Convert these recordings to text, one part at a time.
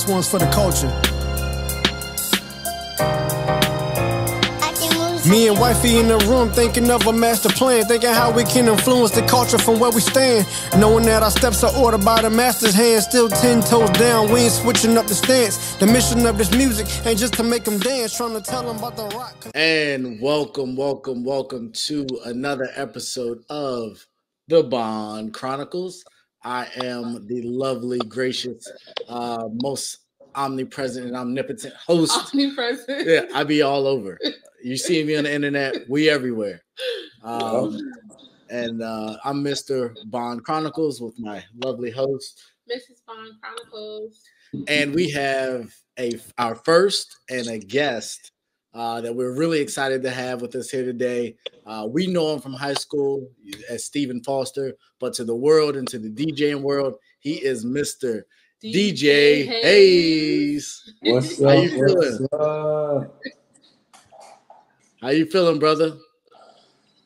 This one's for the culture. Me and wifey in the room thinking of a master plan, thinking how we can influence the culture from where we stand. Knowing that our steps are ordered by the master's hand, still 10 toes down, we ain't switching up the stance. The mission of this music ain't just to make them dance, trying to tell them about the rock. And welcome to another episode of the Bond Chronicles. I am the lovely, gracious, most omnipresent and omnipotent host. Omnipresent. Yeah, I be all over. You see me on the internet, we everywhere. And I'm Mr. Bond Chronicles with my lovely host, Mrs. Bond Chronicles. And we have our first and a guest that we're really excited to have with us here today. We know him from high school as Stephen Foster, but to the world and to the DJing world, he is Mr. DJ Hayze. What's up? How you feeling? How you feeling, brother?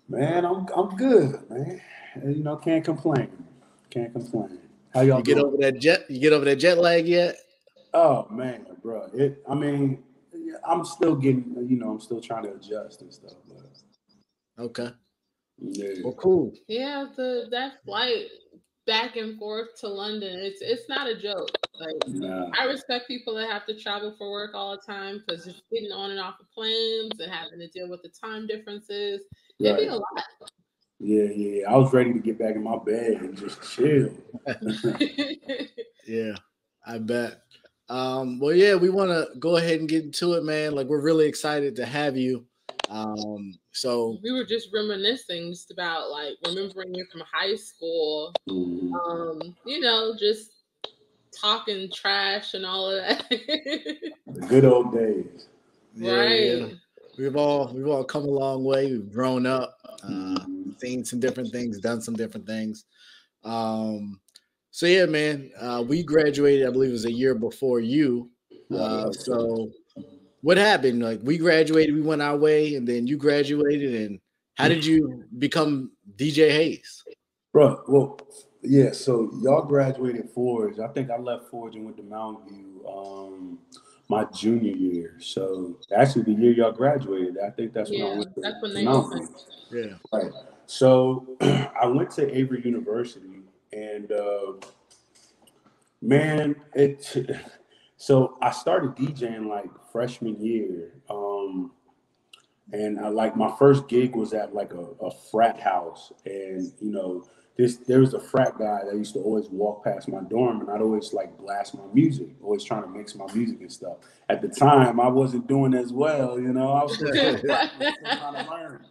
Man, I'm good, man. You know, can't complain. How y'all get doing? over that jet? You get over that jet lag yet? Oh man, bro. I'm still getting. I'm still trying to adjust and stuff. But okay. Yeah. Well, cool. Yeah, that flight back and forth to London, it's not a joke. Like, nah. I respect people that have to travel for work all the time because just getting on and off of planes and having to deal with the time differences, it'd be a lot. Yeah. I was ready to get back in my bed and just chill. Yeah, I bet. Well, yeah, we want to go ahead and get into it, man. Like, we're really excited to have you. So we were just reminiscing just about like remembering you from high school. Just talking trash and all of that. The good old days. Right. Yeah. We've all come a long way. We've grown up, seen some different things, done some different things. So yeah, man, we graduated, I believe it was a year before you. So what happened? Like, we graduated, we went our way, and then you graduated. And how did you become DJ Hayze? Bro, well, yeah, so y'all graduated Forge. I think I left Forge and went to Mountain View my junior year. So actually the year y'all graduated, I think that's when I went to Mountain View. Yeah. Right. So I went to Avery University and so I started DJing like freshman year. And my first gig was at like a frat house, and there was a frat guy that used to always walk past my dorm, and I'd always like blast my music, always trying to mix my music and stuff. At the time, I wasn't doing as well, I was still trying to learn.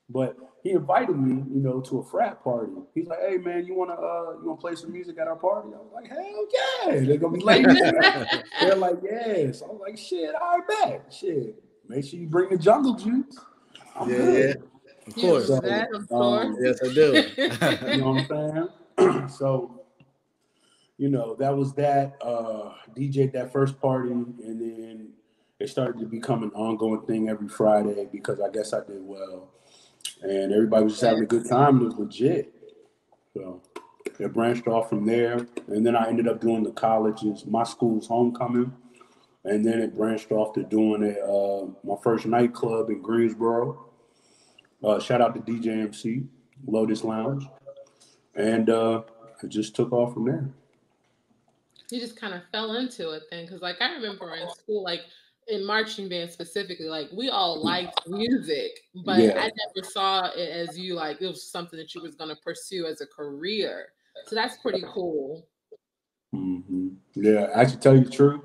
But he invited me, to a frat party. He's like, "Hey man, you wanna play some music at our party?" I was like, "Hell yeah!" They're gonna be late. They're like, "Yeah." So I was like, "Shit, I bet. Shit, make sure you bring the jungle juice." Yeah, of course. So, yes, I do. You know what I'm saying? So, that was that. DJ'd that first party, and then it started to become an ongoing thing every Friday because I guess I did well. And everybody was just having a good time. It was legit. So it branched off from there. And then I ended up doing the college's, my school's homecoming. And then it branched off to doing my first nightclub in Greensboro. Shout out to DJ MC, Lotus Lounge. And it just took off from there. You just kind of fell into it then. Because, I remember in school, in marching band specifically, we all liked music, but I never saw it as you it was something that you was going to pursue as a career. So that's pretty cool. Mm-hmm. Yeah, actually, tell you the truth,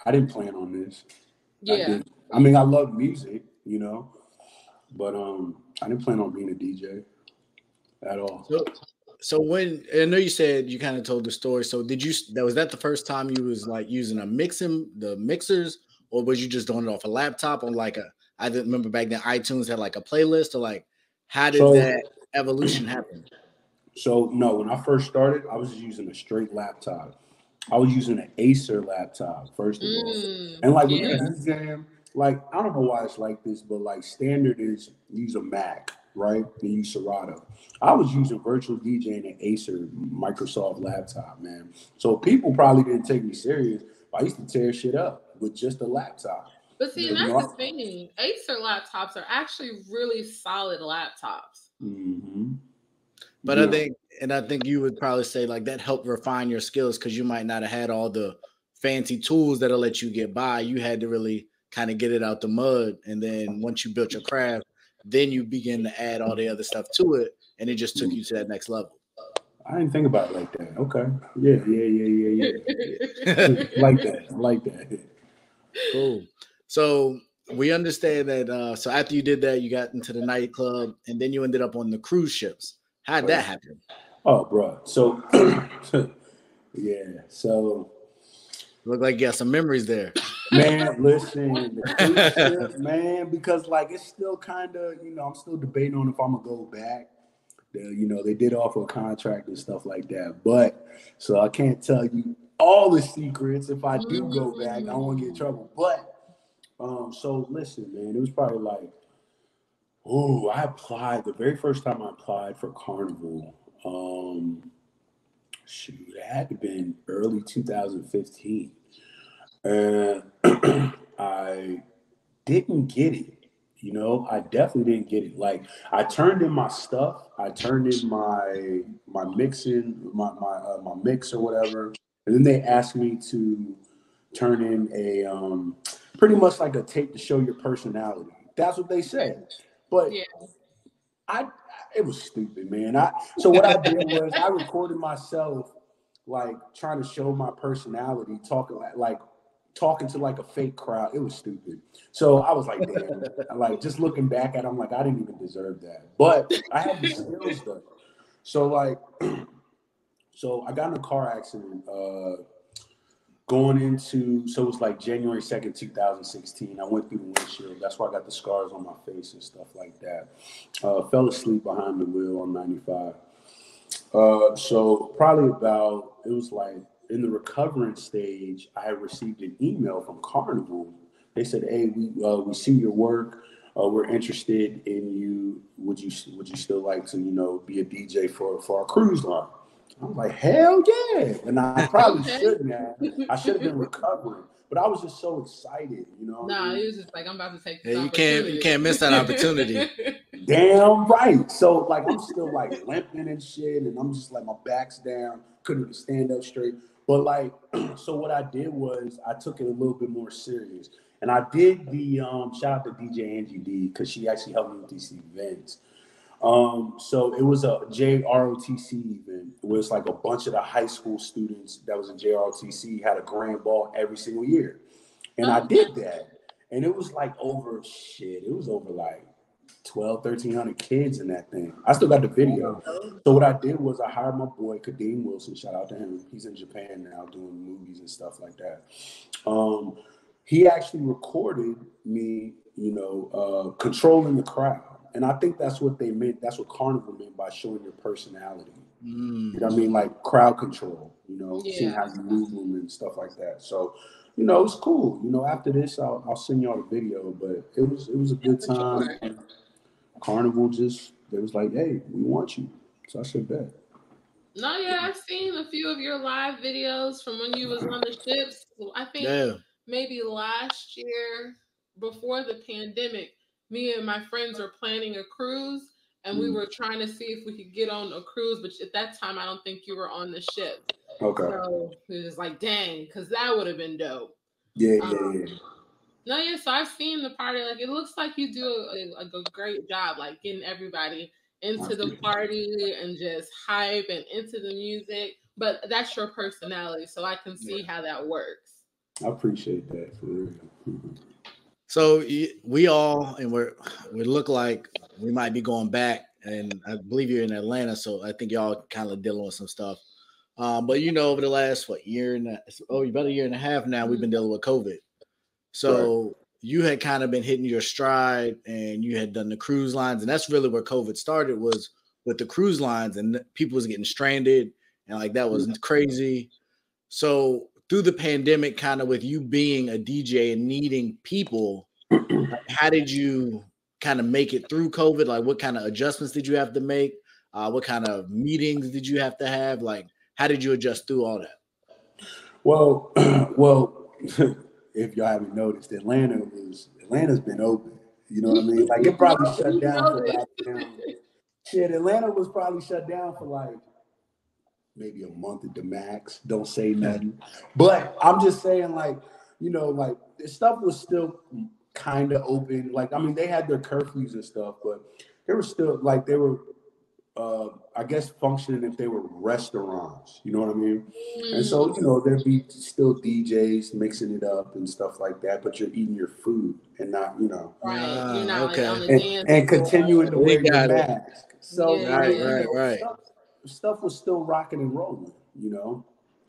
I didn't plan on this. Yeah, I love music, but I didn't plan on being a DJ at all. So when I know you said you kind of told the story. So was that the first time you was using the mixers? Or was you just doing it off a laptop on I didn't remember back then ITunes had a playlist, or how did that evolution happen? So no, when I first started, I was using a straight laptop. I was using an Acer laptop, first of all. And when you're DJing, I don't know why it's like this, but standard is use a Mac, right? You use Serato. I was using virtual DJing an Acer Microsoft laptop, man. So people probably didn't take me serious. I used to tear shit up with just a laptop. But see, and that's the thing. Acer laptops are actually really solid laptops. Mm-hmm. But I think you would probably say like that helped refine your skills because you might not have had all the fancy tools that'll let you get by. You had to really kind of get it out the mud, and then once you built your craft, then you begin to add all the other stuff to it, and it just took you to that next level. I didn't think about it like that. Okay. Yeah. like that. Cool. So we understand that. So after you did that, you got into the nightclub, and then you ended up on the cruise ships. How'd that happen? Oh, bro. So, yeah. So, look like you got some memories there. Man, listen, the cruise ship, man, because like it's still kind of, I'm still debating on if I'm gonna go back. They did offer a contract and stuff like that, but so I can't tell you all the secrets. If I do go back, I don't want to get in trouble. But so listen, man, it was probably like, I applied the very first time I applied for Carnival. It had to have been early 2015. And I didn't get it. I definitely didn't get it. Like I turned in my stuff. I turned in my mixing, my mix or whatever. And then they asked me to turn in a pretty much like a tape to show your personality. That's what they said. But it was stupid, man. So what I did was I recorded myself like trying to show my personality, talking to like a fake crowd. It was stupid. So I was like, damn, like just looking back at it, I'm like, I didn't even deserve that. But I had the skills though. So like, so I got in a car accident so it was like January 2nd, 2016. I went through the windshield. That's why I got the scars on my face and stuff like that. Fell asleep behind the wheel on 95. So probably it was like in the recovering stage, I had received an email from Carnival. They said, "Hey, we see your work. We're interested in you. Would you still like to, be a DJ for our cruise line?" I'm like, hell yeah. And I probably shouldn't have. I should have been recovering. But I was just so excited, Nah, it was just like, I'm about to take this you can't miss that opportunity. Damn right. So like I'm still like limping and shit, and I'm just like my back's down, couldn't even stand up straight. But like, so what I did was I took it a little bit more serious. And I did the shout out to DJ Angie D because she actually helped me with these events. So it was a JROTC event. It was like a bunch of the high school students that was in JROTC had a grand ball every single year. And I did that. And it was like over like 1,300 kids in that thing. I still got the video. So what I did was I hired my boy, Kadeem Wilson. Shout out to him. He's in Japan now doing movies and stuff like that. He actually recorded me, controlling the crowd. And I think that's what they meant. That's what Carnival meant by showing your personality. You know what I mean? Like crowd control, seeing how you move them and stuff like that. So, it's cool. After this, I'll send y'all the video, but it was a good time. And Carnival they was like, hey, we want you. So I said that. No, yeah, I've seen a few of your live videos from when you was on the ships. I think maybe last year before the pandemic, me and my friends were planning a cruise, and we were trying to see if we could get on a cruise. But at that time, I don't think you were on the ship. Okay. So it was like, dang, because that would have been dope. Yeah. No, yeah. So I've seen the party. Like it looks like you do a great job, like getting everybody into the party and just hype and into the music. But that's your personality, so I can see how that works. I appreciate that for real. So we look like we might be going back, and I believe you're in Atlanta, so I think y'all kind of dealing with some stuff. But over the last about a year and a half now, we've been dealing with COVID. So you had kind of been hitting your stride, and you had done the cruise lines, and that's really where COVID started, was with the cruise lines, and people was getting stranded, and like that was crazy. So through the pandemic, kind of with you being a DJ and needing people, how did you kind of make it through COVID? Like what kind of adjustments did you have to make? What kind of meetings did you have to have? Like how did you adjust through all that? Well, if y'all haven't noticed, Atlanta's been open. You know what I mean? Like it probably shut down for goddamn shit. Atlanta was probably shut down for like maybe a month at the max. Don't say nothing. But I'm just saying, like, you know, like the stuff was still kind of open. Like, I mean, they had their curfews and stuff, but they were still like they were I guess functioning if they were restaurants, you know what I mean? And so, you know, there'd be still DJs mixing it up and stuff like that, but you're eating your food and not, you know. Right. You're not okay. like on the dance and continuing to wear your mask. So, yeah, I mean, yeah. you know, stuff was still rocking and rolling, you know?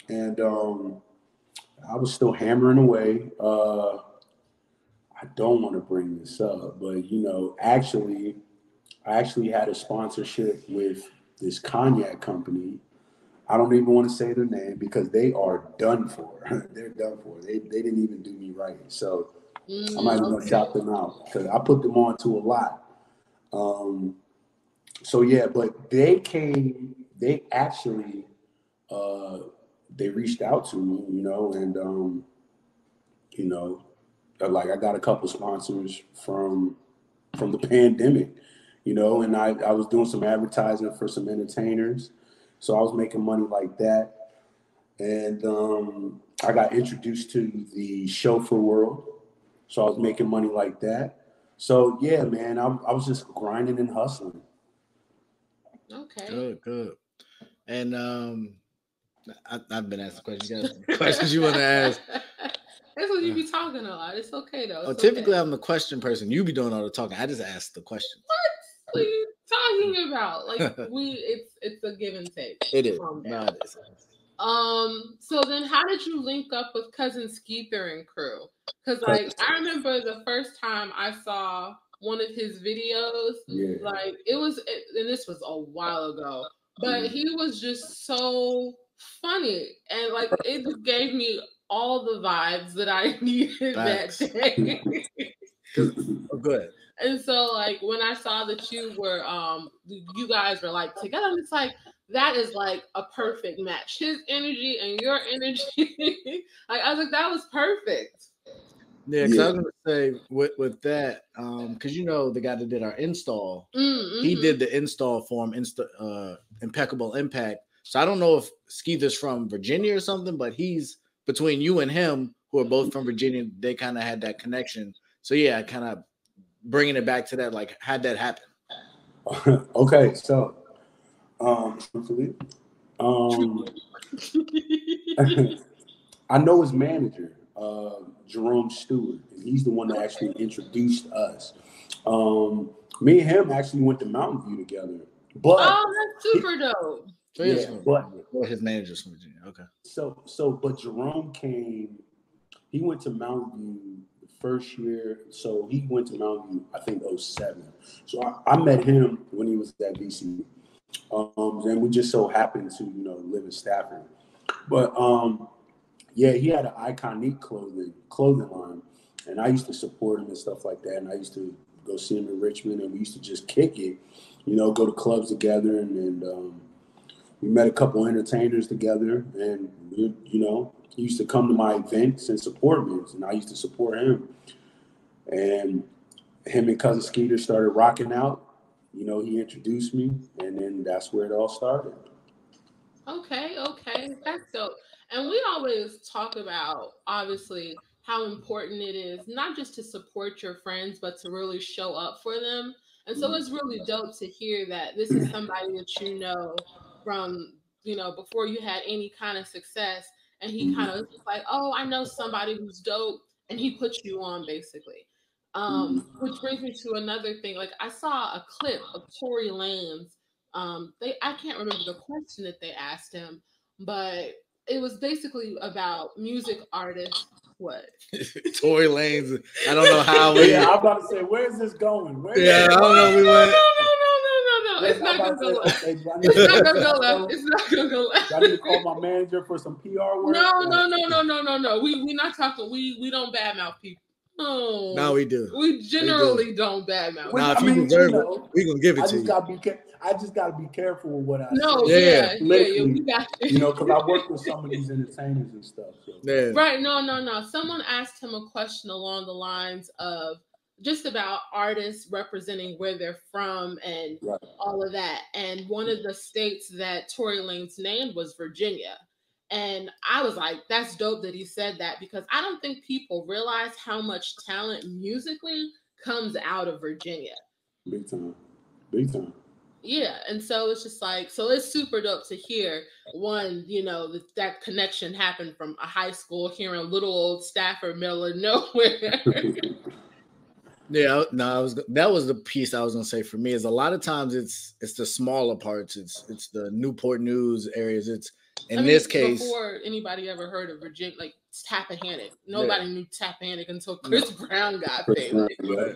And I was still hammering away. I don't want to bring this up, but, you know, I actually had a sponsorship with this cognac company. I don't even want to say their name because they are done for. They're done for. They didn't even do me right. So I might even shout them out because I put them on to a lot. So yeah, but they actually they reached out to me, you know, and you know, like I got a couple sponsors from the pandemic. You know, and I was doing some advertising for some entertainers. So I was making money like that. And I got introduced to the chauffeur world. So I was making money like that. So, yeah, man, I was just grinding and hustling. Okay. Good. And I've been asked questions. You got questions you want to ask? That's what you be talking a lot. It's okay, though. Oh, typically, I'm the question person. You be doing all the talking. I just ask the questions. What are you talking about? Like it's a give and take. It is. No, it is. So then how did you link up with Cousin Skeether and crew? Because like I remember the first time I saw one of his videos, like and this was a while ago, but he was just so funny and like it just gave me all the vibes that I needed that day. Good. And so, like, when I saw that you were, you guys were like together, I'm just like, that is like a perfect match. His energy and your energy. Like, I was like, that was perfect. Yeah, because I was gonna say with that, because you know the guy that did our install, he did the install for him, Impeccable Impact. So I don't know if Skeether's from Virginia or something, but he's between you and him, who are both from Virginia. They kind of had that connection. So yeah, kind of bringing it back to that, like, how'd that happen? Okay, so I know his manager, Jerome Stewart, and he's the one that actually introduced us. Me and him actually went to Mountain View together. But that's super dope. So his manager's from Virginia. Okay. But Jerome he went to Mountain View the first year. So he went to Mountain View, I think 2007. So I met him when he was at VCU. And we just so happened to, you know, live in Stafford. But yeah, he had an Iconic clothing line, and I used to support him and stuff like that. And I used to go see him in Richmond, and we used to just kick it, you know, go to clubs together, and we met a couple entertainers together, and we, you know, he used to come to my events and support me, and I used to support him. And him and Cousin Skeether started rocking out. You know, he introduced me, and then that's where it all started. Okay, that's dope. And we always talk about, obviously, how important it is not just to support your friends, but to really show up for them. And so it's really dope to hear that this is somebody that you know from, you know, before you had any kind of success. And he kind of was like, oh, I know somebody who's dope. And he put you on, basically. Which brings me to another thing. Like, I saw a clip of Tory Lanez. I can't remember the question that they asked him, but it was basically about music artists. What? Tory Lanez. I don't know how we. Yeah, I'm about to say, where's this going? I don't know. We went. No. It's not gonna go left. It's not gonna go left. It's not gonna go left. I need to call my manager for some PR work. No. We're not talking. We don't badmouth people. Oh, no, we do. We generally don't badmouth. Now, if you deserve it, we're gonna give it to you. I just gotta be careful with what I say. We got you know, because I work with some of these entertainers and stuff. So. Yeah. Right? No. Someone asked him a question along the lines of just about artists representing where they're from and all of that. And one of the states that Tory Lanez named was Virginia. And I was like, that's dope that he said that, because I don't think people realize how much talent musically comes out of Virginia. Big time. Yeah, and so it's just like, so it's super dope to hear one, you know, that connection happened from a high school here in little old Stafford, middle of nowhere. Yeah, no, that was the piece I was gonna say. For me, is a lot of times it's the smaller parts. It's the Newport News areas. It's this case, before anybody ever heard of Virginia, like Tappahannock, nobody knew Tappahannock until Chris Brown got famous. Right.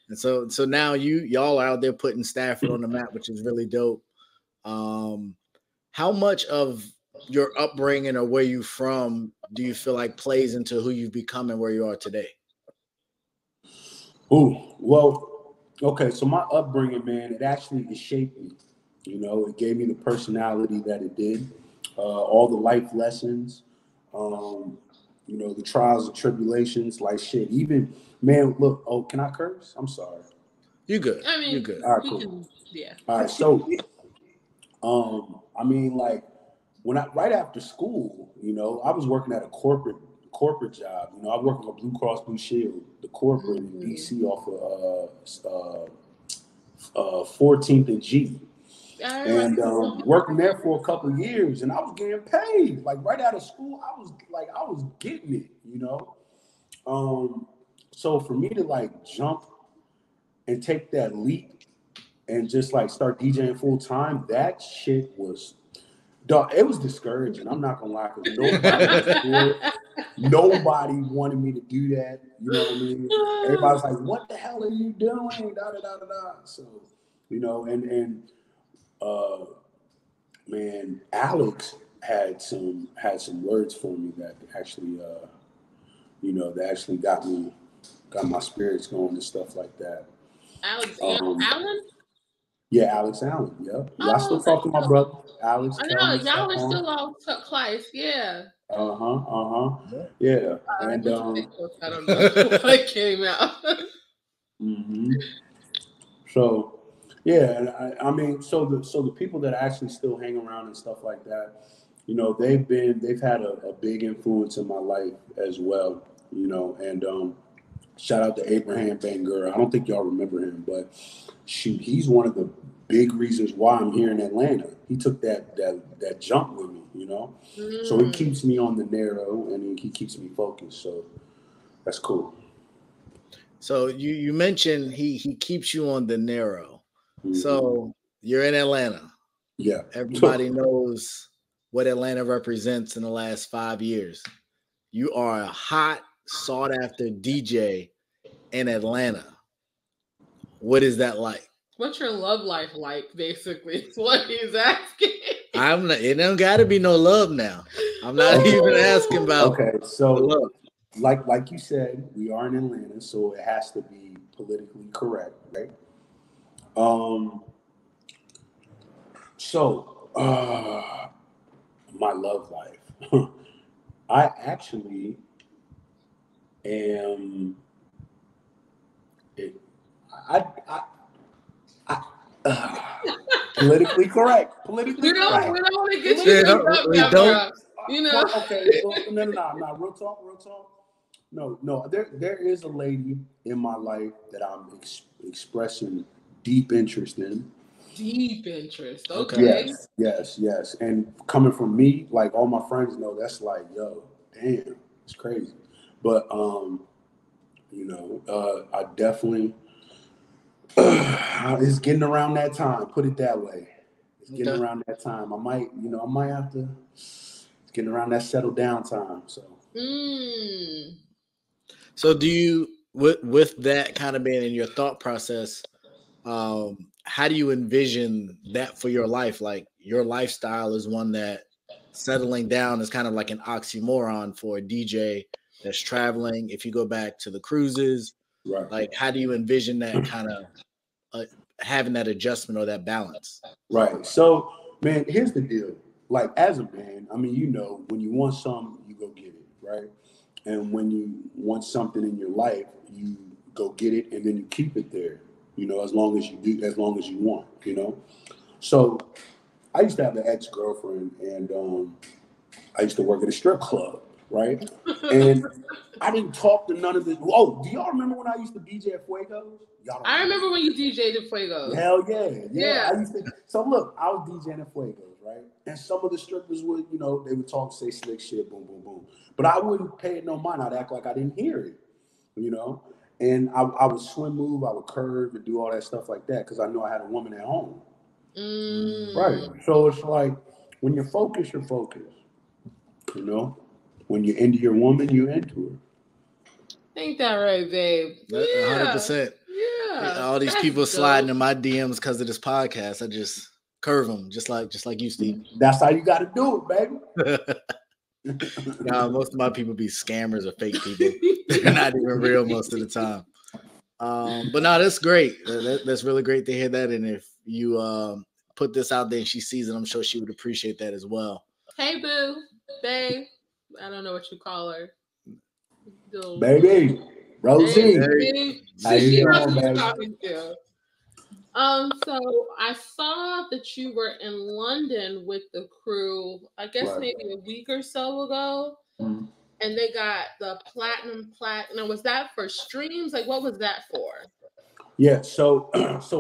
And so now y'all are out there putting Stafford on the map, which is really dope. How much of your upbringing or where you from do you feel like plays into who you've become and where you are today? Oh, well, okay. So my upbringing, man, it shaped me. You know, it gave me the personality that it did. All the life lessons, you know, the trials and tribulations, like shit. Even, man, look, can I curse? I'm sorry. You good. I mean, you good. All right, cool. All right, so, I mean, like, right after school, you know, I was working at a corporate job. You know, I worked with Blue Cross Blue Shield, the corporate in DC off of 14th and G. And working there for a couple of years, and I was getting paid. Like right out of school, I was getting it, you know. So for me to like jump and take that leap and just like start DJing full time, that shit was, dog, it was discouraging. I'm not gonna lie, because nobody wanted me to do that. You know what I mean? Everybody's like, "What the hell are you doing?" Da da da da da. So, you know, and man, Alex had some words for me that actually, you know, that actually got my spirits going and stuff like that. Alex Allen? Yeah, Alex Allen. Yep. Yeah, I still talk to my brother, Alex. I know, y'all are still all close. Yeah. Yeah. And I don't know what came out. So. Yeah, and I mean, so the people that actually still hang around and stuff like that, you know, they've had a big influence in my life as well, you know. And shout out to Abraham Bangura. I don't think y'all remember him, but shoot, he's one of the big reasons why I'm here in Atlanta. He took that jump with me, you know. So it keeps me on the narrow, and he keeps me focused. So that's cool. So you mentioned he keeps you on the narrow. So you're in Atlanta. Yeah. Everybody knows what Atlanta represents in the last 5 years. You are a hot, sought-after DJ in Atlanta. What is that like? What's your love life like, basically? Is what he's asking. It don't gotta be no love now. I'm not even asking about love. Like you said, we are in Atlanta, so it has to be politically correct, right? My love life. I actually am. Politically correct. Politically correct. We don't want to get you. We don't. You know. Okay. No. Real talk. No. There is a lady in my life that I'm expressing deep interest in. Deep interest. Okay. Yes. And coming from me, like all my friends know, that's like, yo, damn, it's crazy. But you know, I definitely it's getting around that time. Put it that way. It's getting around that time. I might have to. It's getting around that settle down time. So. So do you, with that kind of being in your thought process, how do you envision that for your life? Like your lifestyle is one that settling down is kind of like an oxymoron for a DJ that's traveling? If you go back to the cruises, Right. like how do you envision that kind of having that adjustment or that balance? Right. So, man, here's the deal. Like, as a man, I mean, you know, when you want something, you go get it, right? And when you want something in your life, you go get it and then you keep it there, you know, as long as you want, you know? So I used to have an ex-girlfriend, and I used to work at a strip club, right? And I didn't talk to none of the. Oh, do y'all remember when I used to DJ at Fuego's? Y'all don't I remember when you DJ'd at Fuego's. Hell yeah. I used to. So look, I was DJing at Fuego's, right? And some of the strippers would, you know, they would talk, say slick shit, boom, boom, boom. But I wouldn't pay it no mind. I'd act like I didn't hear it, you know. And I would swim move, I would curve, and do all that stuff like that because I know I had a woman at home. Right. So it's like when you're focused, you're focused. You know, when you're into your woman, you're into her. Ain't that right, babe? 100%. Yeah. All these people sliding in my DMs because of this podcast. I just curve them, just like you, Steve. That's how you got to do it, baby. Nah, most of my people be scammers or fake people. They're not even real most of the time. But no, that's great. That's really great to hear that. And if you put this out there and she sees it, I'm sure she would appreciate that as well. Hey, boo. Babe, I don't know what you call her. Baby, Rosie. How you doing, baby? So I saw that you were in London with the crew, I guess maybe a week or so ago, and they got the platinum. Was that for streams? Like, what was that for? Yeah, so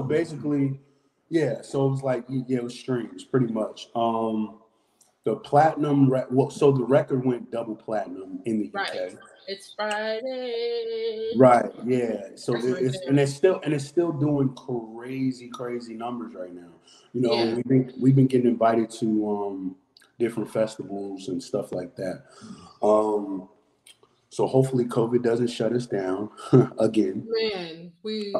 basically, yeah, so it was like, it was streams pretty much. The platinum, so the record went double platinum in the UK. It's Friday. Right. Yeah. So it's still doing crazy numbers right now. You know, we've been getting invited to different festivals and stuff like that. So hopefully COVID doesn't shut us down again. Man, we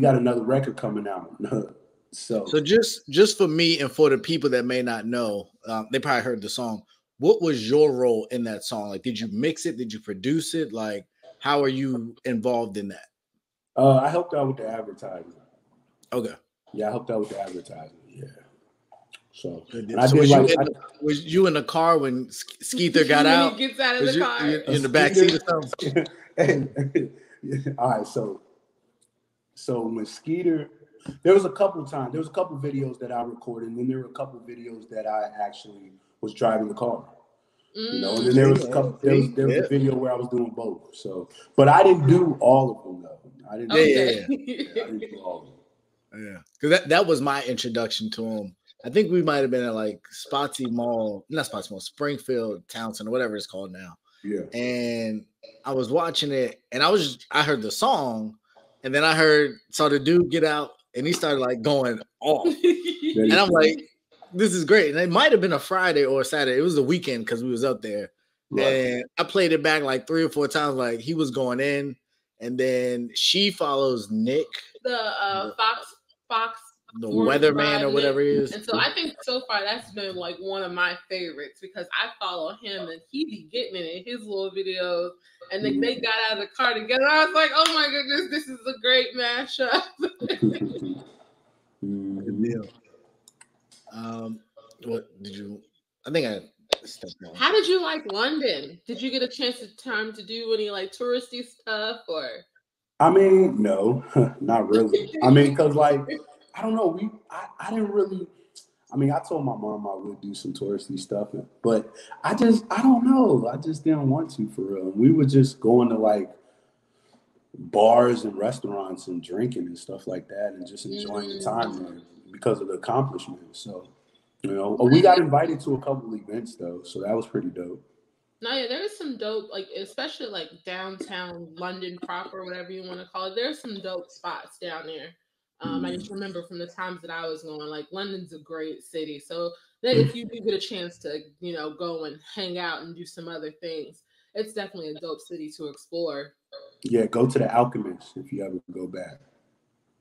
got another record coming out. So just for me and for the people that may not know, they probably heard the song. What was your role in that song? Like, did you mix it? Did you produce it? Like, how are you involved in that? I helped out with the advertising. Okay. Yeah, I helped out with the advertising. Yeah. So, was you in the car when Skeether got out? He gets out of the car. In the back seat or something? All right. So when Skeether, there was a couple videos that I recorded, and then there were a couple videos that I actually was driving the car. You know, and then there was a couple. There was a video where I was doing both. So, but I didn't do all of them though. I didn't. I didn't do all of them. Yeah, because that was my introduction to him. I think we might have been at like Springfield, Townsend, or whatever it's called now. Yeah. And I was watching it, and I heard the song, and then I saw the dude get out, and he started like going off, and I'm like, this is great. And it might have been a Friday or a Saturday. It was the weekend because we was up there. Right. And I played it back like 3 or 4 times. Like he was going in, and then she follows Nick, the Fox, the weatherman or whatever he is. And so I think so far that's been like one of my favorites because I follow him and he be getting it in his little videos. And then they got out of the car together. I was like, oh my goodness, this is a great mashup. Good deal. What did you? I think I stepped on. How did you like London? Did you get a chance to do any like touristy stuff or? I mean, no, not really. I mean, because like I don't know, I didn't really. I mean, I told my mom I would do some touristy stuff, but I don't know. I just didn't want to for real. We were just going to like bars and restaurants and drinking and stuff like that, and just enjoying the time there because of the accomplishments. So, you know, we got invited to a couple of events though, so that was pretty dope. No, yeah, there's some dope, like especially like downtown London proper, whatever you want to call it. There's some dope spots down there. I just remember from the times that I was going, like London's a great city. So then if you do get a chance to, you know, go and hang out and do some other things, it's definitely a dope city to explore. Yeah, go to the Alchemist if you ever go back.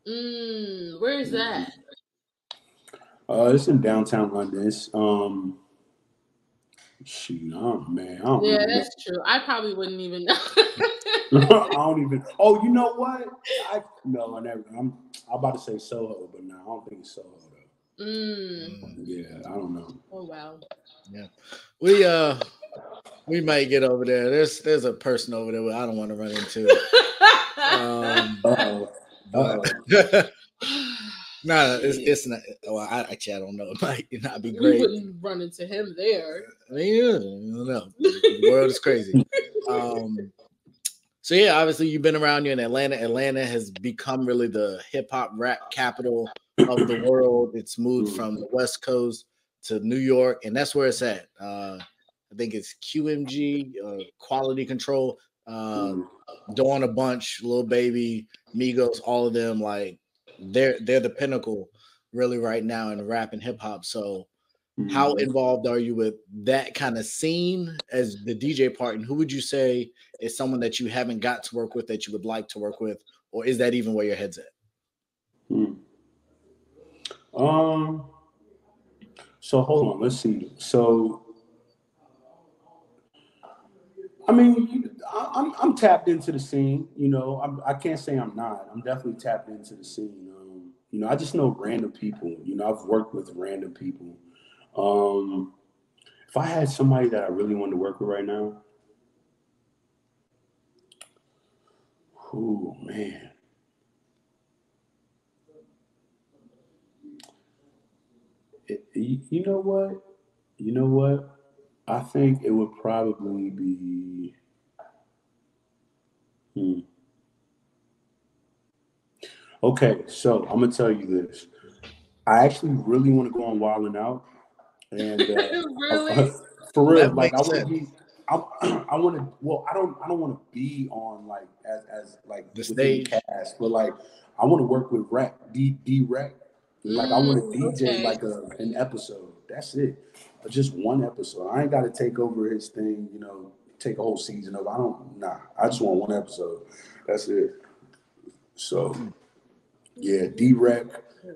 Where is that? It's in downtown London. It's Shoot, man. Yeah, that's true. I probably wouldn't even know. I don't even. Oh, you know what? I'm about to say Soho, but no, I don't think it's Soho though. Yeah, I don't know. Oh wow. Yeah, we might get over there. There's a person over there I don't want to run into. No, it's not. Well, I don't know. It might not be great. We wouldn't run into him there. I mean, I don't know. The world is crazy. So yeah, obviously you've been around. You're in Atlanta. Atlanta has become really the hip hop rap capital of the world. It's moved from the West Coast to New York, and that's where it's at. I think it's QMG, Quality Control, Dawn a Bunch, Lil Baby, Migos, all of them. Like they're the pinnacle, really, right now in rap and hip hop. So, how involved are you with that kind of scene as the DJ part? And who would you say is someone that you haven't got to work with that you would like to work with, or is that even where your head's at? So hold on, let's see. So, I mean, I'm tapped into the scene. You know, I can't say I'm not. I'm definitely tapped into the scene. You know, I just know random people. You know, I've worked with random people. If I had somebody that I really wanted to work with right now, oh man. You know what? I think it would probably be. Okay, so I'm gonna tell you this. I actually really want to go on Wild 'N Out, and really, for real, That like I makes want to sense. be. I want to. Well, I don't want to be on like as like The within stage. the cast, but like I want to work with D-Rec. Like I want to DJ like an episode. That's it. Just one episode. I ain't got to take over his thing. You know, take a whole season of. I just want one episode. That's it. So yeah, D-Rec.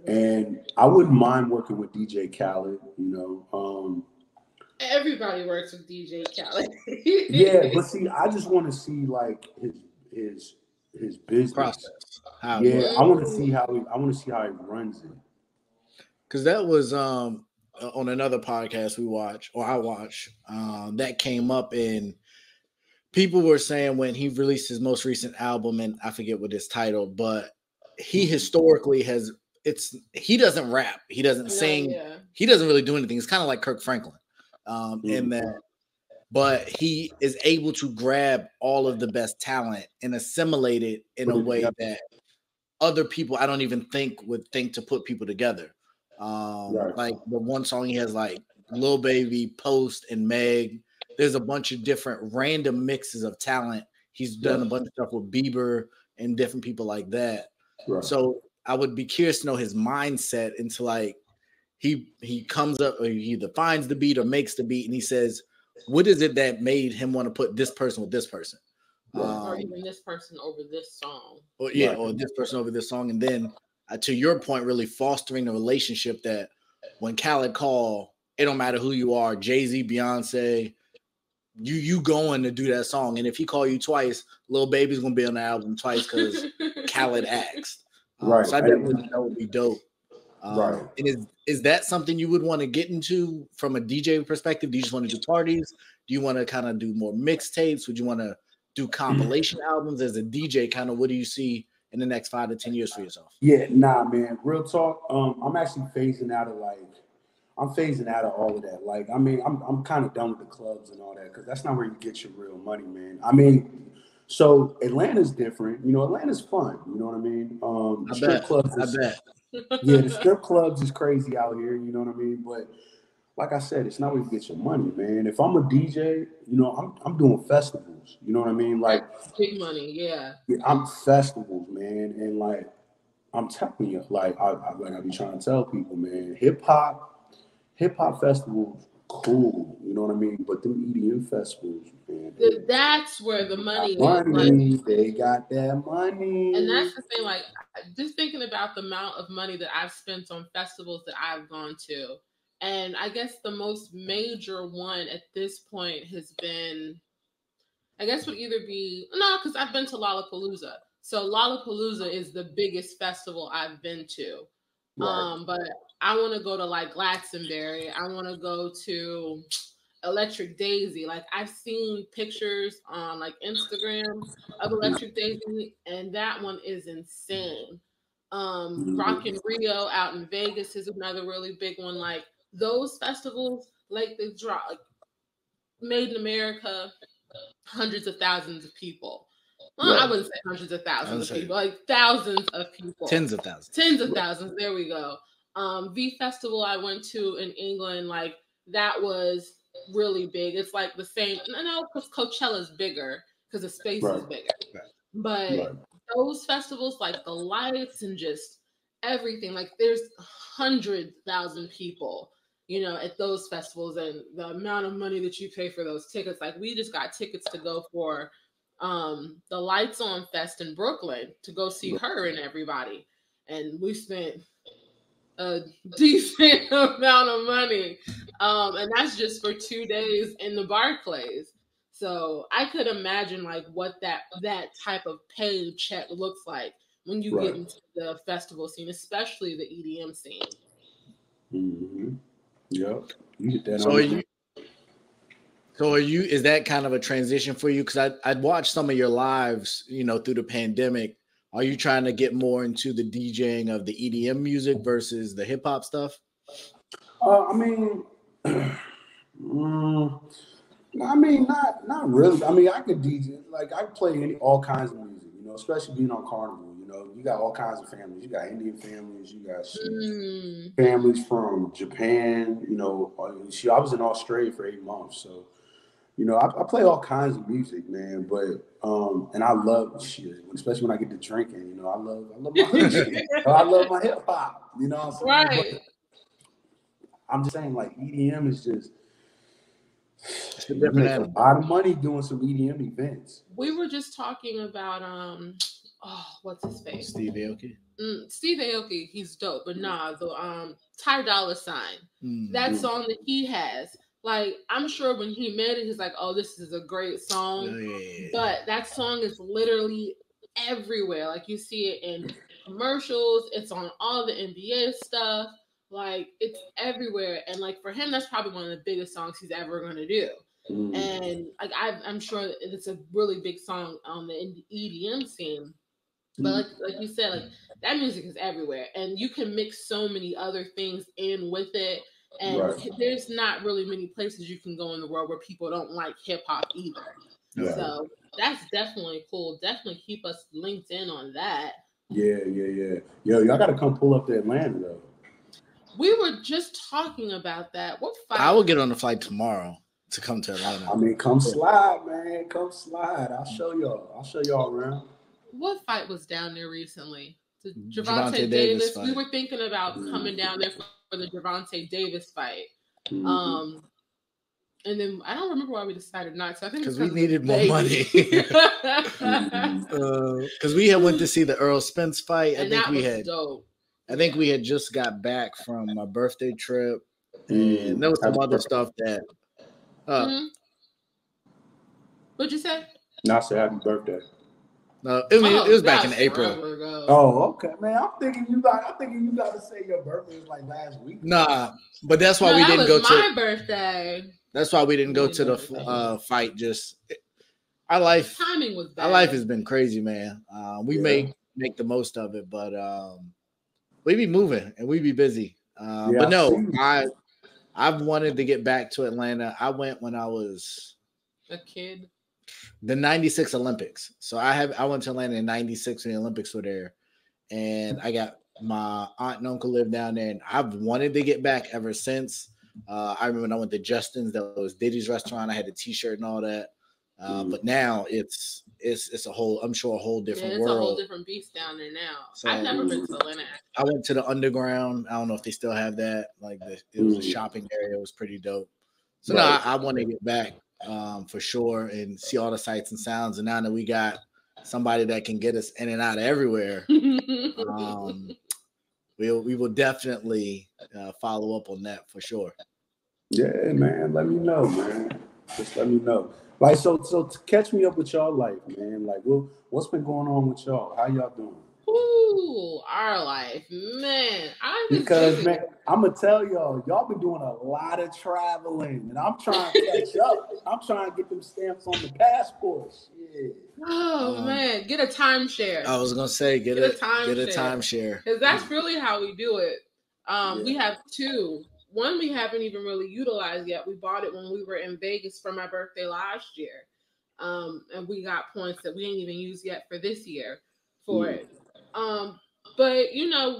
And I wouldn't mind working with DJ Khaled, you know. Everybody works with DJ Khaled. Yeah, but see, I just want to see like his business Process. I want to see how he runs it. Because that was on another podcast I watch, that came up, and people were saying when he released his most recent album, and I forget what it's titled, but he historically he doesn't rap, he doesn't sing, he doesn't really do anything. It's kind of like Kirk Franklin, in that, but he is able to grab all of the best talent and assimilate it in a way that other people I don't even think would think to put people together. Like the one song he has, like Lil Baby, Post, and Meg. There's a bunch of different random mixes of talent. He's done a bunch of stuff with Bieber and different people like that. So I would be curious to know his mindset into like he comes up, or he either finds the beat or makes the beat, and he says, what is it that made him want to put this person with this person? Or even this person over this song. Or this person over this song. And then to your point, really fostering a relationship that when Khaled call, it don't matter who you are, Jay-Z, Beyonce, you going to do that song. And if he call you twice, Lil Baby's gonna be on the album twice because Khaled asked. So I definitely think that would be dope. And is that something you would want to get into from a DJ perspective? Do you just want to do parties? Do you want to kind of do more mixtapes? Would you want to do compilation albums as a DJ? Kind of, what do you see in the next 5 to 10 years for yourself? Yeah, nah, man. Real talk. I'm actually phasing out of all of that. Like, I mean, I'm kind of done with the clubs and all that because that's not where you get your real money, man. I mean, so Atlanta's different. You know, Atlanta's fun. You know what I mean? I bet. Yeah, the strip clubs is crazy out here. You know what I mean? But like I said, it's not where you get your money, man. If I'm a DJ, you know, I'm doing festivals. You know what I mean? Like big money, yeah. I'm festivals, man, and like I'm telling you, like I be trying to tell people, man, hip hop festivals, cool. You know what I mean? But them EDM festivals, man, that's where the money is. Like, they got that money, and that's the thing. Like, just thinking about the amount of money that I've spent on festivals that I've gone to. And I guess the most major one at this point has been, I guess would either be, no, because I've been to Lollapalooza. So Lollapalooza is the biggest festival I've been to. Right. But I want to go to like Glastonbury. I want to go to Electric Daisy. Like I've seen pictures on like Instagram of Electric Daisy, and that one is insane. Rock in Rio out in Vegas is another really big one. Like those festivals, like they draw like Made in America, hundreds of thousands of people. Well, I wouldn't say hundreds of thousands of people, like thousands of people. Tens of thousands. Tens of thousands. There we go. V Festival I went to in England, like that was really big. It's like the same. No, because Coachella's bigger because the space is bigger. But those festivals, like the lights and just everything, like there's 100,000 people, you know, at those festivals, and the amount of money that you pay for those tickets. Like we just got tickets to go for the Lights On Fest in Brooklyn to go see her and everybody. And we spent a decent amount of money. And that's just for 2 days in the Barclays. So I could imagine like what that type of paid check looks like when you get into the festival scene, especially the EDM scene. Mm-hmm. Yep. You get that So are you, is that kind of a transition for you? Because I'd watched some of your lives, you know, through the pandemic. Are you trying to get more into the DJing of the EDM music versus the hip hop stuff? I mean, not really. I mean, I could DJ, like I play all kinds of music, you know, especially being on Carnival. You know, you got all kinds of families. You got Indian families. You got families from Japan. You know, I was in Australia for 8 months, so. You know, I play all kinds of music, man, but and I love shit, especially when I get to drinking. You know, I love my hood shit. I love my hip hop. You know what I'm saying? Right. But I'm just saying, like EDM is just you make a lot of money doing some EDM events. We were just talking about what's his face? Steve Aoki. Steve Aoki, he's dope, but the Ty Dolla $ign, that song that he has. Like, I'm sure when he made it, he's like, oh, this is a great song. Yeah. But that song is literally everywhere. Like, you see it in commercials. It's on all the NBA stuff. Like, it's everywhere. And, like, for him, that's probably one of the biggest songs he's ever going to do. And, like, I'm sure it's a really big song on the EDM scene. But, like you said, like, that music is everywhere. And you can mix so many other things in with it. And there's not really many places you can go in the world where people don't like hip hop either. Yeah. So that's definitely cool. Definitely keep us linked in on that. Yeah. Yo, y'all got to come pull up to Atlanta, though. We were just talking about that. What fight? I will get on the flight tomorrow to come to Atlanta. I mean, come slide, man. Come slide. I'll show y'all around. What fight was down there recently? Gervonta Davis. We were thinking about coming down there for the Gervonta Davis fight. And then I don't remember why we decided not to. I think because we needed more money. Because we had went to see the Earl Spence fight. I think we had just got back from my birthday trip, and there was some other stuff that. What'd you say? No, I said happy birthday. No, it was back in April. Oh, okay, man. I'm thinking you got to say your birthday was like last week. Nah, but that's why we didn't go to my birthday. That's why we didn't go to the fight. Just our life. Timing was bad. Our life has been crazy, man. We make the most of it, but we be moving and we be busy. But no, I've wanted to get back to Atlanta. I went when I was a kid. The 96 Olympics. So I went to Atlanta in 96 when the Olympics were there. And I got my aunt and uncle live down there. And I've wanted to get back ever since. I remember when I went to Justin's, that was Diddy's restaurant. I had a t-shirt and all that. But now it's a whole, I'm sure, a whole different world. It's a whole different beast down there now. So, I've never been to Atlanta. I went to the Underground. I don't know if they still have that. Like it was a shopping area. It was pretty dope. So now I want to get back. For sure, and see all the sights and sounds. And now that we got somebody that can get us in and out of everywhere, we we will definitely follow up on that for sure. Yeah, man. Let me know, man. Just let me know. Like, so to catch me up with y'all life, man. Like, what's been going on with y'all? How y'all doing? Ooh, our life, man. Because, man, I'm gonna tell y'all been doing a lot of traveling, and I'm trying to catch up. I'm trying to get them stamps on the passports. Yeah. Oh man, get a timeshare. I was gonna say get a timeshare because that's really how we do it. We have two. One we haven't even really utilized yet. We bought it when we were in Vegas for my birthday last year, and we got points that we ain't even used yet for this year for it. But you know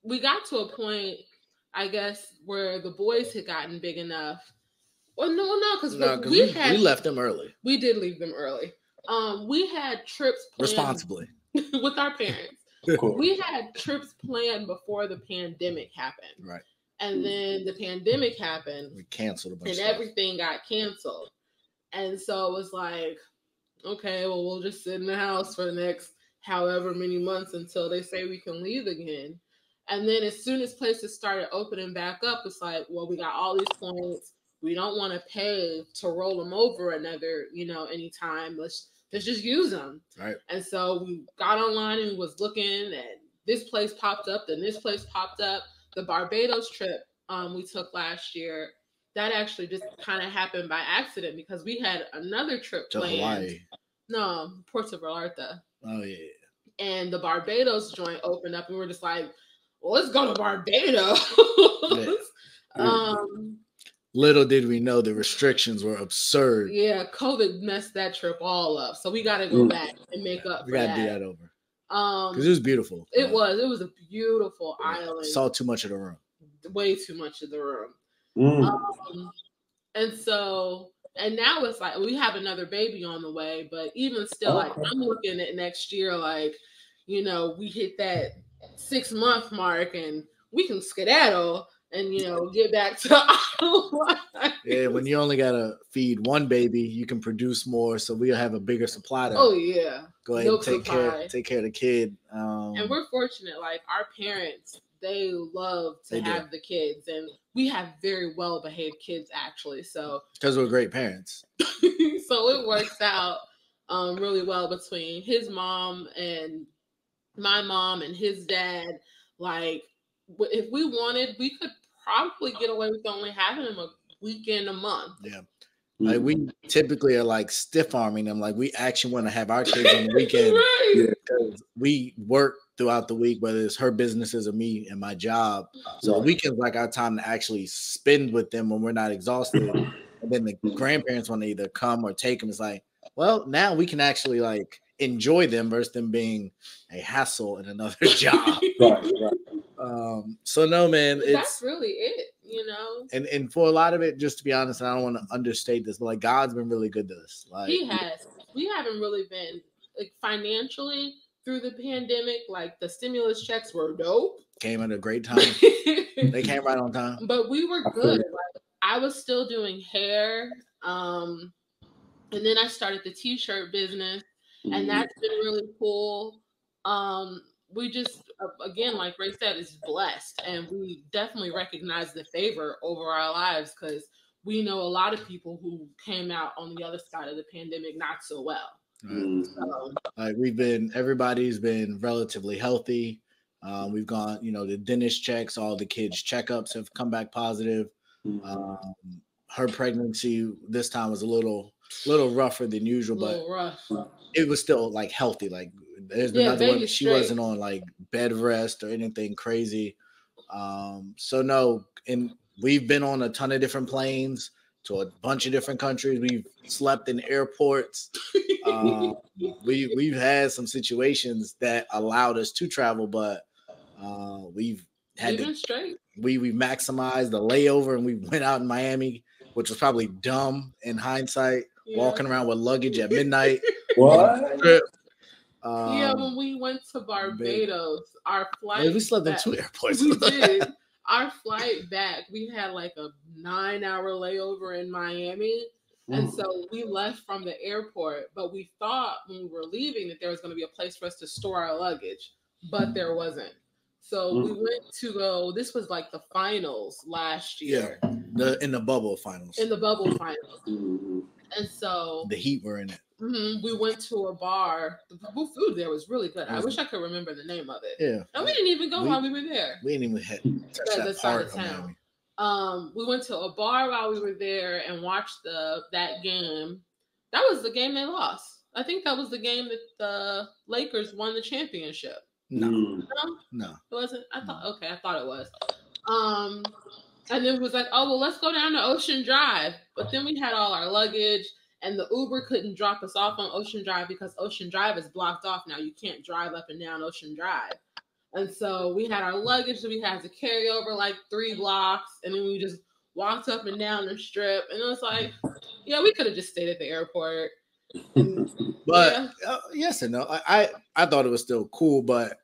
we got to a point, I guess, where the boys had gotten big enough. Well, no, because we left them early. We did leave them early. We had trips planned responsibly with our parents. We had trips planned before the pandemic happened. Right. And then the pandemic happened. We canceled a bunch and of stuff. Everything got canceled. And so it was like, okay, well, we'll just sit in the house for the next however many months until they say we can leave again. And then as soon as places started opening back up, it's like, well, we got all these points. We don't want to pay to roll them over another, anytime. Let's just use them. Right. And so we got online and was looking, and this place popped up, then this place popped up. The Barbados trip we took last year, that actually just kind of happened by accident because we had another trip to planned. Hawaii. No, Puerto Vallarta. Oh yeah. And the Barbados joint opened up, and we were just like, well, let's go to Barbados. Yeah. Little did we know the restrictions were absurd. Yeah, COVID messed that trip all up. So we got to go back and make up for that. We got to do that over. Because it was beautiful. It was a beautiful island. Saw too much of the room. Way too much of the room. And now it's like we have another baby on the way, but even still, like I'm looking at next year, like, we hit that 6-month mark and we can skedaddle and, get back to our life. Yeah, when you only got to feed one baby, you can produce more. So we'll have a bigger supply. Oh, yeah. Go ahead and take care of the kid. And we're fortunate. Like, our parents, they love to have the kids. And we have very well-behaved kids, actually. So because we're great parents. So it works out really well between his mom and my mom and his dad. Like, if we wanted, we could probably get away with only having him a weekend a month. Yeah. Like we typically are like stiff arming them. Like we actually want to have our kids on the weekend. Right. Because we work throughout the week, whether it's her businesses or me and my job. So the weekend's like our time to actually spend with them when we're not exhausted. And then the grandparents want to either come or take them. It's like, well, now we can actually like enjoy them versus them being a hassle in another job. Right. So no, man, that's really it, And for a lot of it, just to be honest, I don't want to understate this, but like God's been really good to us. Like He has. We haven't really been like financially through the pandemic. Like the stimulus checks were dope. Came at a great time. They came right on time. But we were good. Like I was still doing hair. And then I started the t-shirt business, and that's been really cool. We just, again, like Ray said, is blessed, and we definitely recognize the favor over our lives because we know a lot of people who came out on the other side of the pandemic not so well. Right. So, like everybody's been relatively healthy. We've gone, the dentist checks, all the kids' checkups have come back positive. Her pregnancy this time was a little rougher than usual, but it was still like healthy. Like there's been nothing where she wasn't on like bed rest or anything crazy. So no, and we've been on a ton of different planes to a bunch of different countries. We've slept in airports. We've had some situations that allowed us to travel, but we've had we maximized the layover and we went out in Miami, which was probably dumb in hindsight. Walking around with luggage at midnight. What? When we went to Barbados, our flight. We slept in 2 airports. We did. Our flight back, we had like a 9-hour layover in Miami. And so we left from the airport, but we thought when we were leaving that there was going to be a place for us to store our luggage, but there wasn't. So we went to go. This was like the finals last year. Yeah, in the bubble finals. In the bubble finals, and so the Heat were in it. We went to a bar. The food there was really good. I wish I could remember the name of it. Yeah, and we didn't even go while we were there. We didn't even touch that part of town. We went to a bar while we were there and watched that game. That was the game they lost. I think that was the game that the Lakers won the championship. No, it wasn't. I thought it was. And then it was like, oh well, let's go down to Ocean Drive. But then we had all our luggage, and the Uber couldn't drop us off on Ocean Drive because Ocean Drive is blocked off now. You can't drive up and down Ocean Drive. And so we had our luggage that we had to carry over like 3 blocks, and then we just walked up and down the strip. And it was like, yeah, we could have just stayed at the airport. But yes and no. I thought it was still cool, but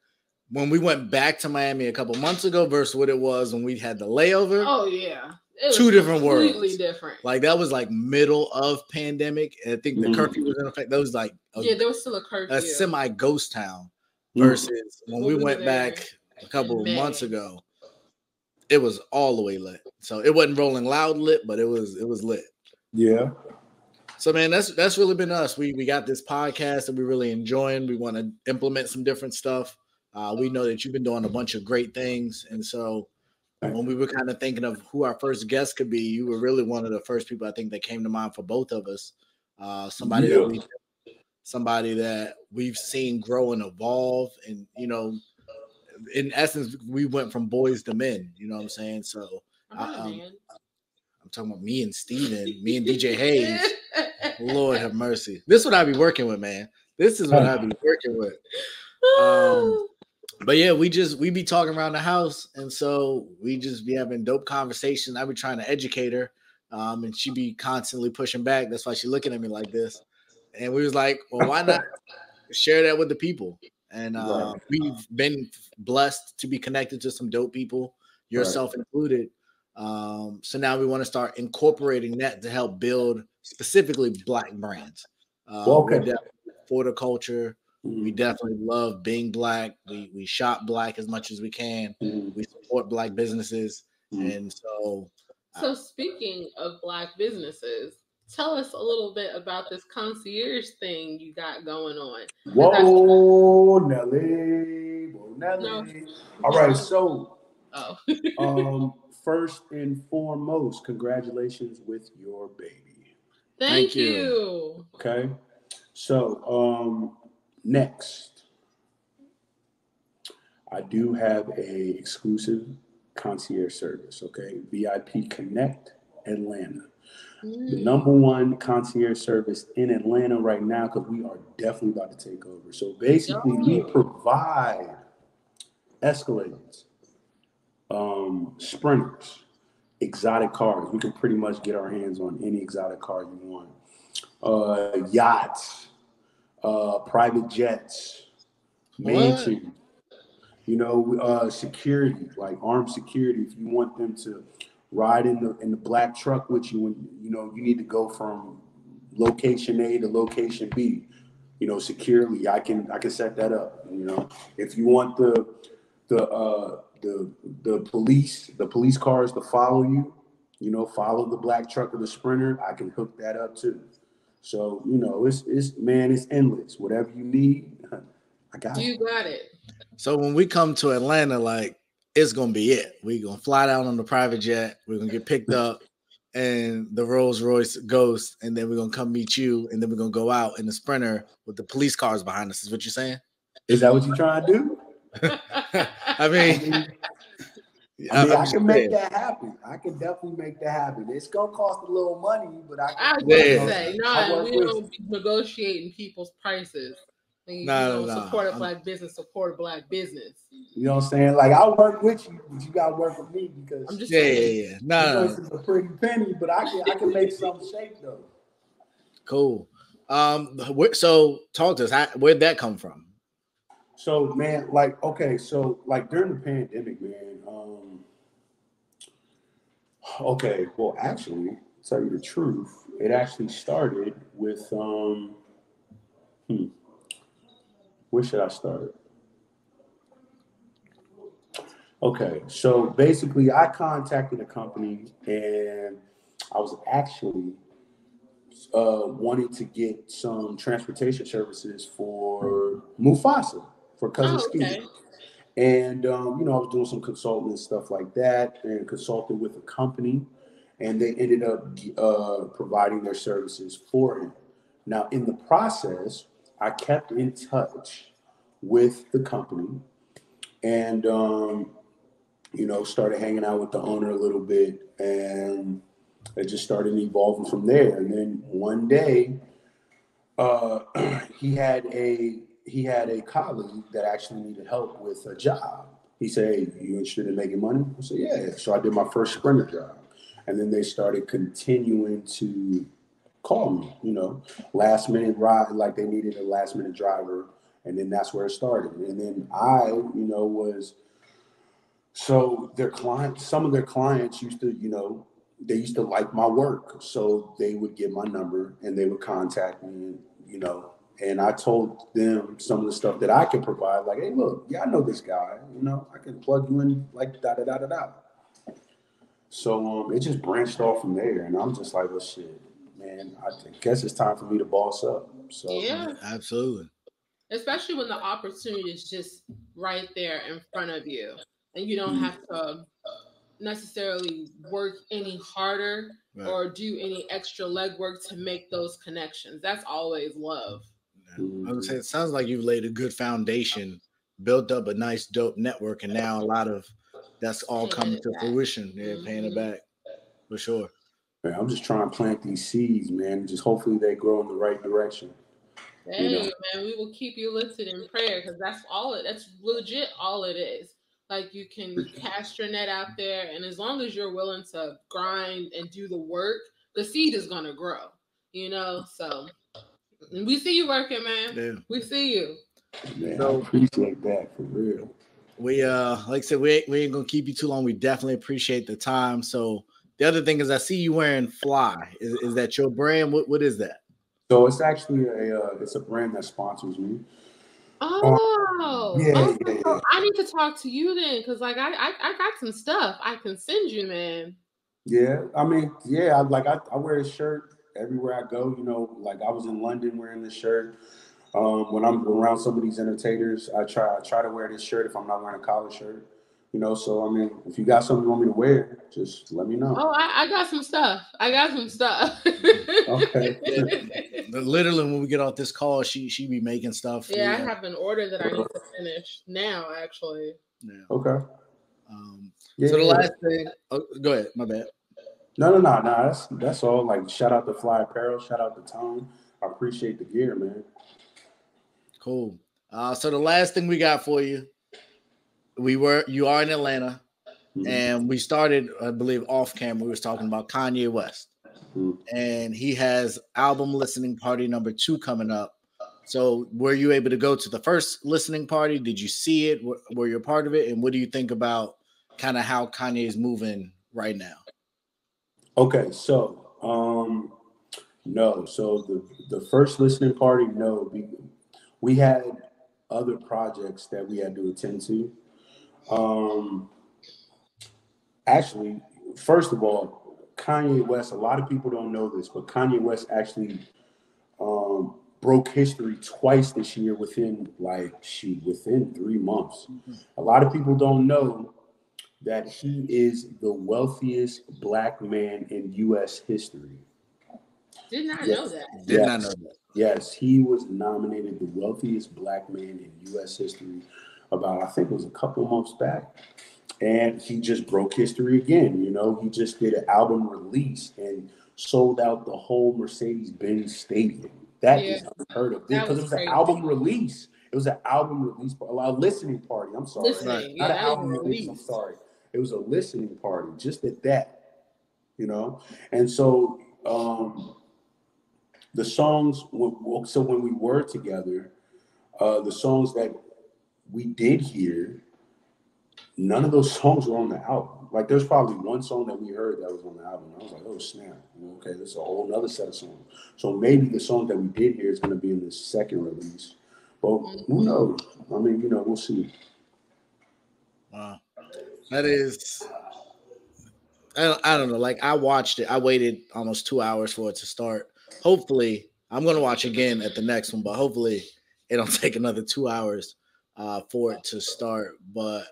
when we went back to Miami a couple months ago versus what it was when we had the layover. Oh yeah. It was 2 different worlds. Completely different. Like that was like middle of pandemic. And I think the curfew was in effect. That was like there was still a curfew. A semi ghost town versus when we went back a couple of months ago. It was all the way lit. So it wasn't Rolling Loud lit, but it was lit. Yeah. So man, that's really been us. We got this podcast that we're really enjoying. We want to implement some different stuff. We know that you've been doing a bunch of great things, and so when we were kind of thinking of who our first guest could be, you were really one of the first people I think that came to mind for both of us. Somebody that we've seen grow and evolve, and in essence, we went from boys to men. You know what I'm saying? So I'm talking about me and Steven, me and DJ Hayze. Lord have mercy. This is what I be working with, man. This is what I be working with. But yeah, we be talking around the house, and so we just be having dope conversations. I be trying to educate her, and she be constantly pushing back. That's why she looking at me like this. And we was like, well, why not share that with the people? And we've been blessed to be connected to some dope people, yourself included. So now we want to start incorporating that to help build specifically Black brands. For the culture. We definitely love being Black. We shop Black as much as we can. We support Black businesses. And so speaking of Black businesses, tell us a little bit about this concierge thing you got going on. Whoa, Nelly. No. All right, so first and foremost, congratulations with your baby. Thank you. Okay. So next, I do have a exclusive concierge service, okay? VIP Connect Atlanta. The #1 concierge service in Atlanta right now, because we are definitely about to take over. So basically, we provide Escalades, Sprinters, exotic cars. We can pretty much get our hands on any exotic car you want. Yachts, private jets, mansion, security, like armed security. If you want them to ride in the black truck with you when you need to go from location A to location B, securely, I can set that up. If you want the police cars to follow you, follow the black truck or the Sprinter, I can hook that up too. So, it's endless. Whatever you need, I got you. You got it. So when we come to Atlanta, like, it's going to be it. We're going to fly down on the private jet. We're going to get picked up in the Rolls Royce Ghost, and then we're going to come meet you, and then we're going to go out in the Sprinter with the police cars behind us, is what you're saying? Is that what you're trying to do? I mean, I can make that happen. I can definitely make that happen. It's gonna cost a little money, but I was gonna say, we don't be negotiating people's prices. Support a Black business, support a Black business. You know what I'm saying? Like, I'll work with you, but you gotta work with me because I'm just This is a pretty penny, but I can make something shake though. Cool. So talk to us. Where'd that come from? So, man, during the pandemic, man. Actually, to tell you the truth, it actually started with where should I start? Okay, so basically, I contacted a company, and I was actually wanting to get some transportation services for Mufasa, for Cousin Oh, Skeether. okay. And, I was doing some consulting and stuff like that, and consulted with a company, and they ended up providing their services for him. Now, in the process, I kept in touch with the company, and, started hanging out with the owner a little bit, and it just started evolving from there. And then one day, uh, he had a colleague that actually needed help with a job. He said, "Hey, you interested in making money?" I said, "Yeah." So I did my first Sprinter job, and then they started continuing to call me. Last minute ride, like they needed a last minute driver, and then that's where it started. And then I, was so their clients. Some of their clients used to, they used to like my work, so they would get my number and they would contact me, and I told them some of the stuff that I could provide, like, "Hey, look, yeah, I know this guy, I can plug you in, like, da da da da da." So it just branched off from there, and I'm just like, "Well, shit, man, I guess it's time for me to boss up." So Yeah, absolutely. especially when the opportunity is just right there in front of you, and you don't have to necessarily work any harder or do any extra legwork to make those connections. That's always love. I would say it sounds like you've laid a good foundation, built up a nice, dope network, and now a lot of that's all coming to fruition. Yeah, paying it back for sure. Man, I'm just trying to plant these seeds, man. Just hopefully they grow in the right direction. Hey, man, we will keep you lifted in prayer because that's all it. That's legit all it is. Like you can cast your net out there, and as long as you're willing to grind and do the work, the seed is gonna grow. So we see you working, man. Yeah. We see you. Man, so, I appreciate that for real. We like I said, we ain't gonna keep you too long. We definitely appreciate the time. So the other thing is, I see you wearing Fly. Is that your brand? What is that? So it's actually it's a brand that sponsors me. Oh, yeah. I need to talk to you then, because like I got some stuff I can send you, man. Yeah, I mean, yeah, I wear a shirt everywhere I go. Like I was in London wearing this shirt. When I'm around some of these entertainers, I try to wear this shirt if I'm not wearing a collar shirt. So I mean, if you got something you want me to wear, just let me know. Oh, I got some stuff. Okay. Literally, when we get off this call, she be making stuff. Yeah, I have an order that I need to finish now, actually. Yeah. Okay. So the last thing, go ahead. My bad. No. That's all. Like, shout out to Fly Apparel. Shout out to Tone. I appreciate the gear, man. Cool. So the last thing we got for you, you are in Atlanta, and we started, I believe, off camera. We was talking about Kanye West, and he has album listening party number 2 coming up. So were you able to go to the first listening party? Did you see it? Were you a part of it? And what do you think about kind of how Kanye is moving right now? Okay, so no. So the first listening party, no. We had other projects that we had to attend to. Actually, first of all, Kanye West, a lot of people don't know this, but Kanye West actually broke history twice this year within 3 months. A lot of people don't know that he is the wealthiest Black man in U.S. history. Did not know that. Did not know that. Yes, he was nominated the wealthiest Black man in U.S. history about, I think it was a couple months back. And he just broke history again. He just did an album release and sold out the whole Mercedes-Benz Stadium. That is unheard of. Because it was an album release. It was an album release, a listening party. I'm sorry. Listening. Not an album release. I'm sorry. It was a listening party, just at that. And so the songs, so when we were together, the songs that we did hear, none of those songs were on the album. Like, there's probably one song that we heard that was on the album. I was like, oh, snap. Okay, this is a whole other set of songs. So maybe the song that we did hear is going to be in the second release. But who knows? I mean, we'll see. Wow. That is, I don't know. Like I watched it. I waited almost 2 hours for it to start. Hopefully, I'm gonna watch again at the next one, but hopefully it don't take another 2 hours for it to start. But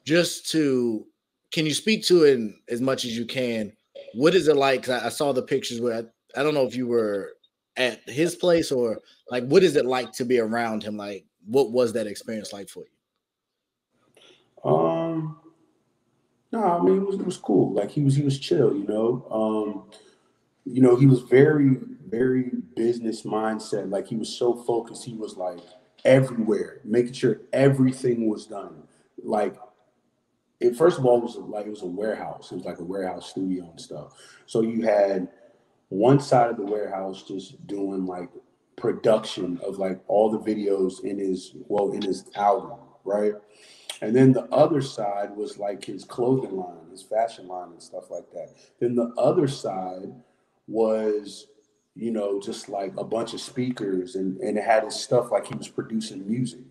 just to, can you speak to it as much as you can? What is it like? 'Cause I saw the pictures where I don't know if you were at his place or like, what is it like to be around him? Like, what was that experience like for you? No, I mean it was cool. Like he was chill, you know. He was very, very business mindset. Like he was so focused. He was like everywhere, making sure everything was done. Like it first of all it was a warehouse. It was like a warehouse studio and stuff. So you had one side of the warehouse just doing like production of like all the videos in his album, right? And then the other side was like his clothing line, his fashion line and stuff like that. Then the other side was, just like a bunch of speakers and it had his stuff like he was producing music.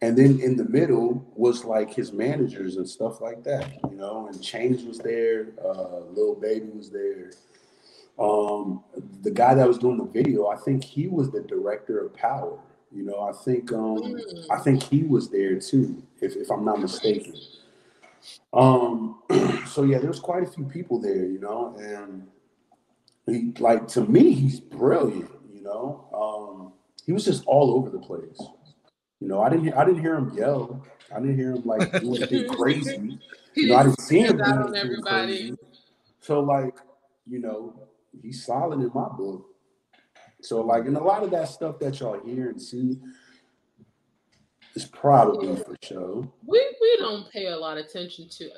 And then in the middle was like his managers and stuff like that, and Change was there, Lil Baby was there. The guy that was doing the video, I think he was the director of Power. I think he was there too, if I'm not mistaken. So yeah, there's quite a few people there, and he, like, to me, he's brilliant. He was just all over the place. I didn't hear him yell. I didn't hear him like do anything crazy. I didn't see him do anything crazy. So like, he's solid in my book. So like, and a lot of that stuff that y'all hear and see is probably for show. We don't pay a lot of attention to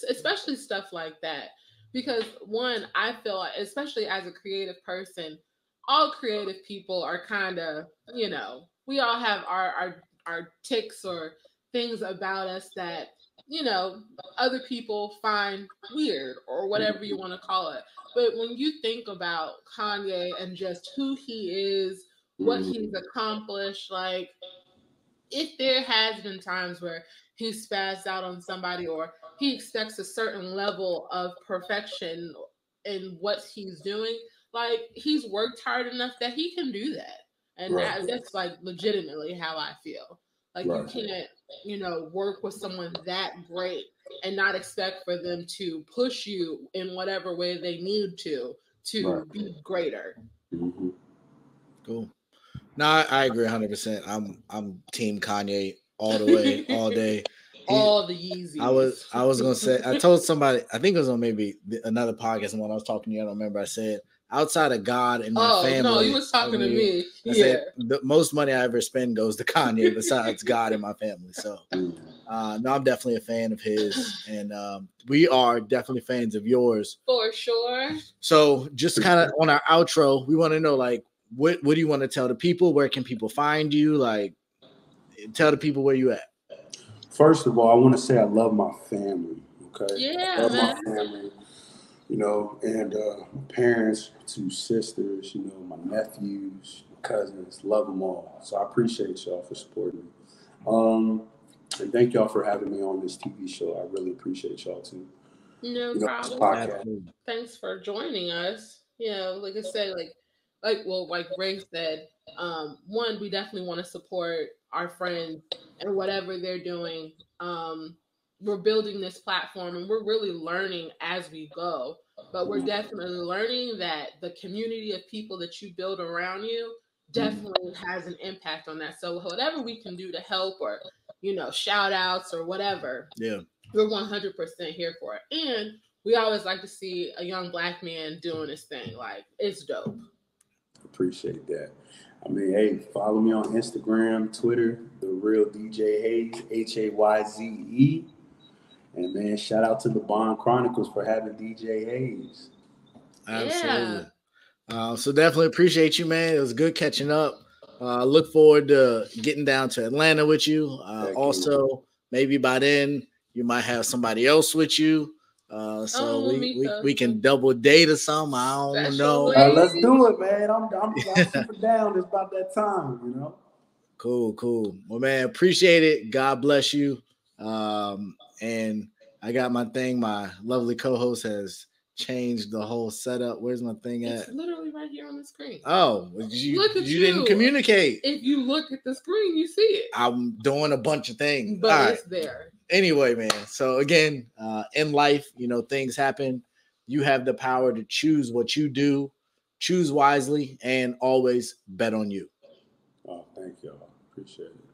especially stuff like that, because one, I feel like, especially as a creative person, all creative people are kind of, we all have our tics or things about us that, other people find weird or whatever you want to call it. But when you think about Kanye and just who he is, what he's accomplished, like, if there has been times where he spazzed out on somebody or he expects a certain level of perfection in what he's doing, like, he's worked hard enough that he can do that. And that's like legitimately how I feel. Like, you can't, work with someone that great and not expect for them to push you in whatever way they need to be greater. Mm-hmm. Cool. No, I agree 100%. I'm Team Kanye all the way, all day. All the Yeezys. I was gonna say, I told somebody, I think it was on maybe another podcast, and when I was talking to you, I don't remember. I said, outside of God and my family. No, you was talking to me. I said the most money I ever spend goes to Kanye besides God and my family. So no, I'm definitely a fan of his, and we are definitely fans of yours. For sure. So just kind of on our outro, we want to know, like, what do you want to tell the people? Where can people find you? Like, tell the people where you at. First of all, I want to say I love my family. Okay. Yeah, I love my family. And my parents, 2 sisters, my nephews, my cousins, love them all. So I appreciate y'all for supporting me. And thank y'all for having me on this TV show. I really appreciate y'all too. No problem. Thanks for joining us. Like I said, like Ray said, one, we definitely want to support our friends and whatever they're doing. We're building this platform and we're really learning as we go, but we're definitely learning that the community of people that you build around you definitely has an impact on that. So whatever we can do to help, or, shout outs or whatever, we're 100% here for it. And we always like to see a young Black man doing his thing. Like, it's dope. Appreciate that. I mean, hey, follow me on Instagram, Twitter, The Real DJ Hayze, Hayze. And man, shout out to the Bond Chronicles for having DJ Hayze. Absolutely. So definitely appreciate you, man. It was good catching up. Look forward to getting down to Atlanta with you. Also, maybe by then you might have somebody else with you. So we can double date or something. I don't know. Let's do it, man. I'm super down. It's about that time, Cool. Well, man, appreciate it. God bless you. And I got my thing. My lovely co-host has changed the whole setup. Where's my thing at? It's literally right here on the screen. Oh, Look at you didn't communicate. If you look at the screen, you see it. I'm doing a bunch of things. But it's there. Anyway, man. So again, in life, things happen. You have the power to choose what you do, choose wisely, and always bet on you. Oh, thank y'all. Appreciate it.